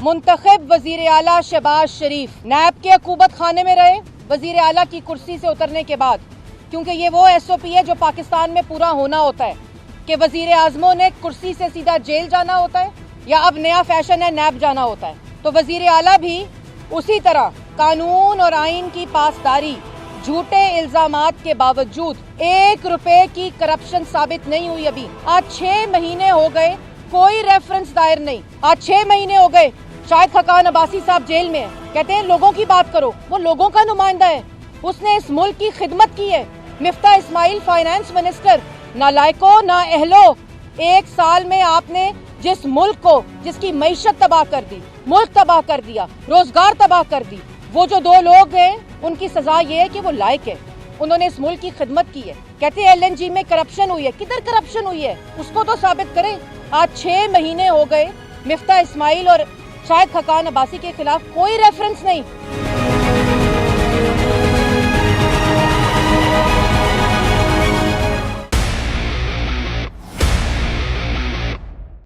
मुंतखब वजीर आला शहबाज शरीफ नैब के हुकूमत खाने में रहे वजीर आला की कुर्सी से उतरने के बाद, क्योंकि ये वो SOP है जो पाकिस्तान में पूरा होना होता है कि वजीर आजमों ने कुर्सी से सीधा जेल जाना होता है या अब नया फैशन है नैब जाना होता है। तो वजीर आला भी उसी तरह कानून और आइन की पासदारी, झूठे इल्जामात के बावजूद 1 रुपए की करप्शन साबित नहीं हुई। अभी आज 6 महीने हो गए, कोई रेफरेंस दायर नहीं। आज 6 महीने हो गए, शाहिद खकान अब्बासी साहब जेल में है। कहते हैं लोगों की बात करो, वो लोगों का नुमाइंदा है, उसने इस मुल्क की खिदमत की है। मिफ्ता इस्माइल फाइनेंस मिनिस्टर, ना लायको ना अहलो। 1 साल में आपने जिस मुल्क को, जिसकी मईशत तबाह कर दी, मुल्क तबाह कर दिया, रोजगार तबाह कर दी, वो जो 2 लोग हैं उनकी सजा ये है कि वो लायक है, उन्होंने इस मुल्क की खिदमत की है। कहते हैं LNG में करप्शन हुई है, किधर करप्शन हुई है उसको तो साबित करें। आज 6 महीने हो गए, मिफ्ता इस्माइल और शाहिद खकान अब्बासी के खिलाफ कोई रेफरेंस नहीं।